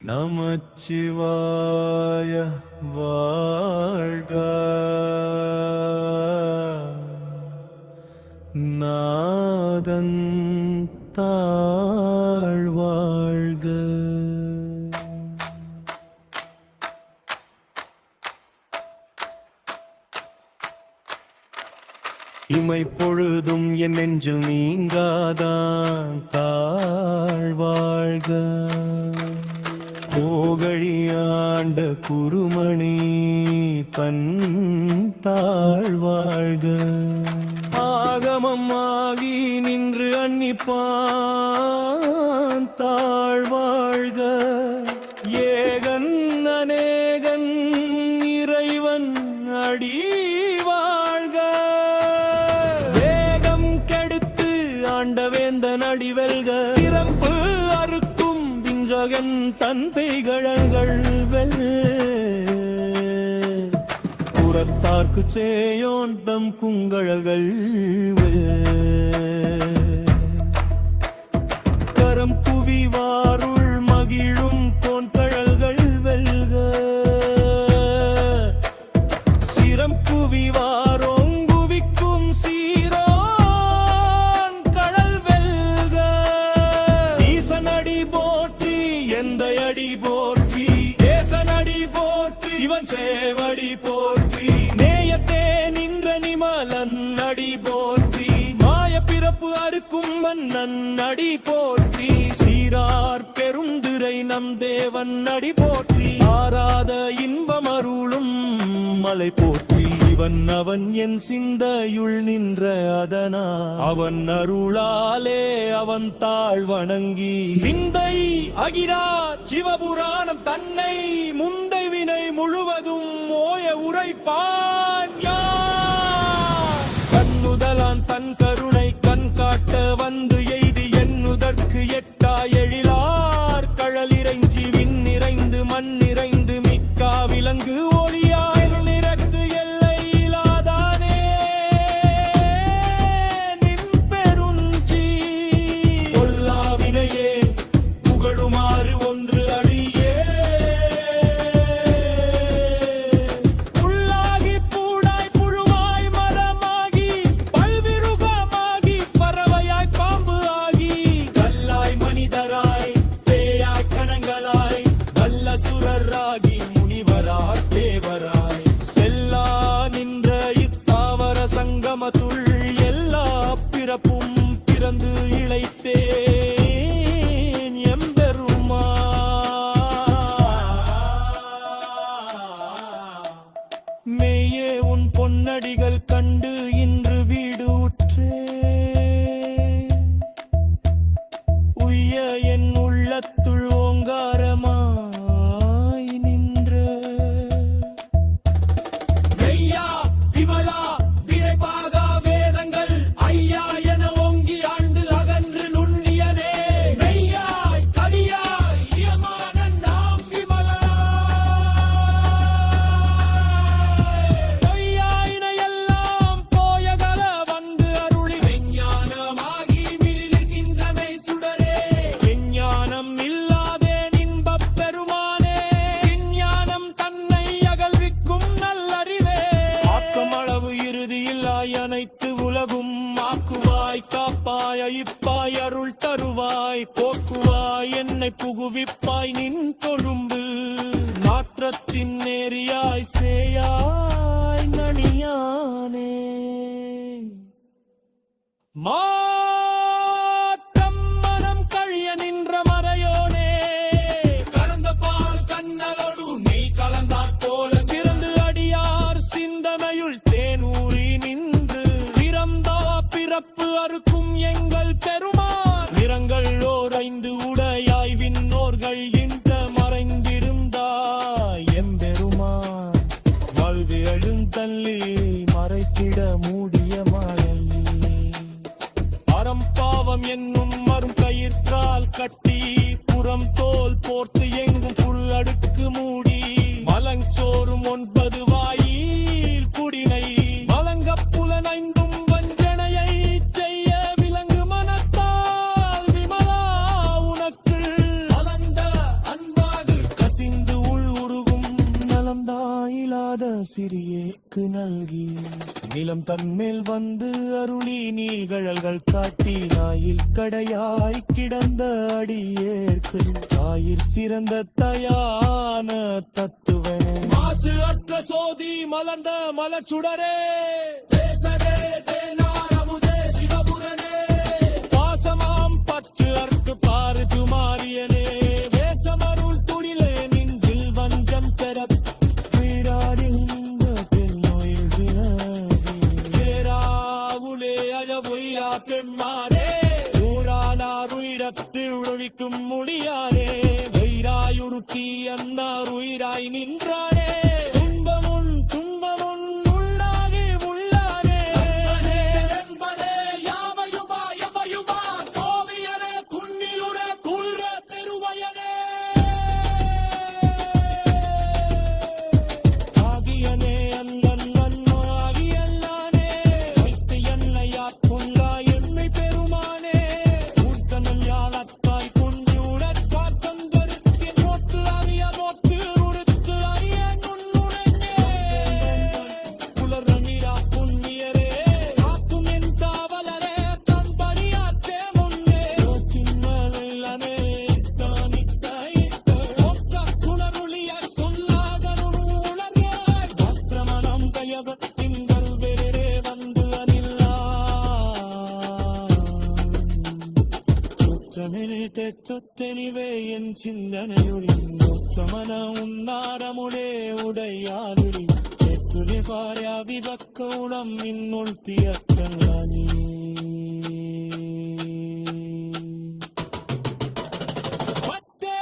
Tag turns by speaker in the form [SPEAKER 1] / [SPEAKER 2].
[SPEAKER 1] நமச்சிவாய வாழ்க நாதன் தாழ் வாழ்க. இமை பொழுதும் என் நெஞ்சில் நீங்காதான் தாழ் வாழ்க. போகழியாண்ட குருமணி பன் தாழ் வாழ்க. ஆகமம் ஆகி நின்று அன்னிப்பான் தாழ் வாழ்க. ஏகன் அநேகன் இறைவன் அடி வாழ்க. வேகம் கெடுத்து ஆண்டவேந்தன் அடி வெல்க. திறப்பு அறுக்கும் விஞ்சகன் தன் பெய்கழல்கள் வெல்க. புறத்தார்க்கு சேயோன் தம் குங்கழல்கள் கரம் குவிவாருள் மகிழும் பொன்கழல்கள் வெல்க. சிரம் குவிவாரோங்குவிக்கும் சீரோன் கழல் வெல்க. ஈசனடி போற்றி எந்த அடி போற்றி தேசனடி போற்றி சிவன் சேவடி போற்றி நேயத்தே நின்ற நிமலன் அடி போற்றி மாய பிறப்பு அறுக்கும் மன்னன் அடி போற்றி சீரார் பெருந்துரை நம் தேவன் அடி போற்றி ஆராத இன்பம் அருளும் மலை போற்றி சிவன் அவன் என் சிந்தையுள் நின்ற அதனா அவன் அருளாலே அவன் தாழ் வணங்கி சிந்தை அகிரா சிவபுராணம் தன்னை முந்தை வினை முழுவதும் ஓய உரைப்பான் கண்ணுதலான் தன் கருணை கண் காட்ட வந்து எய்தி எண்ணுதற்கு எட்டா எழிலார் கழல் இறைஞ்சி விண் நிறைந்து மண் நிறைந்து மிக்கா விலங்கு ஒளியா நிறக்கு எல்லை இலாதானே நின் பெருஞ்சி கொல்லாவினையே புகழுமாறு ஒன்று அடியே புல்லாகி பூடாய் புழுவாய் மரமாகி பல்விருகமாகி பறவையாய் பாம்பு ஆகி கல்லாய் மனிதராய் பேயாய் கணங்களாய் நல்ல சுரராகி முனிவராய் தேவராய் செல்லா நின்ற இத்தாவர சங்கமத்துள் எல்லா பிறப்பும் பிறந்து இளைத்தேன் எம்பெருமா. மெய்யே உன் பொன்னடிகள் கண்டு இன்று வீடு உற்றே உய்ய என் உள்ளத்துள் ஓங்காரமாய் நின்ற மெய்யா விமலா விடைபாகா வேதங்கள் ஐயா என ஓங்கி ஆண்டு அகன்று நுண்ணியனே மெய்யாய் கடியாய் இயமான நாம் விமலா பொய்யாயினையெல்லாம் போயகல வந்து அருளி மெஞ்ஞானமாகி மிளிர்கின்ற மெய் சுடரே விஞ்ஞானம் இல்லாதே இன்பப் பெருமானே விஞ்ஞானம் தன்னை அகல்விக்கும் நல்லறிவே ஆக்கம் அளவு இறுதியில்லாய் அனைத்து உலகும் ஆக்குவாய் காப்பாய் அயிப்பாய் அருள் தருவாய் போக்குவாய் என்னை புகுவிப்பாய் நின் கொழும்பு மாற்றத்தின் நேரியாய் சேயாய் நனியானே மாற்றம் மனம் கழிய நின்ற மறையோனே கலந்த பால் கண்ணலோடு நீ கலந்தாற் போல சிறந்து அடியார் சிந்தனையுள் தேனூரி நின்று பிறந்தா பிறப்பு அறுக்கும் எங்கள் பெருமான் நிறங்கள் ஓரைந்து உடையாய் விண்ணோர்கள் இந்த மறைந்திருந்தாய் எம்பெருமான் வாழ்வு எழுந்தள்ளி மறைத்திட மூடிய மாலை அறம்பாவம் என்னும் மரும் கயிற்றால் கட்டி புறம் தோல் போர்த்து எங்கும் புல் அடுக்கு மூடி மலஞ்சோறும் 9 வாயில் குடினை மலங்கப் புலனைந்தும் வஞ்சனையை செய்ய விலங்கு மனத்தால் விமலா உனக்கு அலந்த அன்பாகு சிறியேக்கு நல்கி நிலம் தன்மேல் வந்து அருளி நீழ்கழல்கள் காட்டி நாயில் கடையாய் கிடந்த அடியேற்கு தாயிற் சிறந்த தயான தத்துவனே மாசு அற்ற சோதி மலர்ந்த மலர்ச்சுடரே தேசரே தேனாரமுதே சிவபுரனே பாசமாம் பற்று அற்கு பாரு துமாரியனே வேசமருள் துடிலே நின்றில் வஞ்சம் பெற வீடாடில் இந்த பெண்ணோயில் வினாவுலே அழவுயிரா பெம்மானே ஊரானார் உயிரத்தில் ஒழிக்கும் முடியானே வைராயுருக்கி அன்னார் உயிராய் நின்றானே துன்பமுன் துன்பமுன் உள்ளாகி உள்ளானே என்பதே யாவையுமா எவையுமா சோவியனே குன்னிலுட குல்ற பெருவயனே ஆகியனே அந்தன் நன்மாகியல்லானே வைத்து என்னையா கொண்டா என்னை பெருமானே ஊர்த்தனல் யாழத்தாய் கொண்டு உடற்காத்தந்தருக்கு மோத்து அறிய மோத்து உடுத்து அறிய நுண்ணுணங்கே புலர்நீரா புண்ணியரே காக்கும் என் காவலரே தன் பணியாற்றே முன்னே நோக்கின் மலையிலனே ஒக்க சுடருளியாய் சொல்லாதருள் உளர்யாய் பத்திரமணம் கயகத்தின் கல்வெரே வந்து அனில்லா உத்தமனே தெற்றொத்தெனிவே என் சிந்தனையுளி உத்தமன உன்னாரமுடே உடையாருளி எத்துணை பாரியா விபக்க உளம் இன்னுள் தியக்கல்லானி பத்தே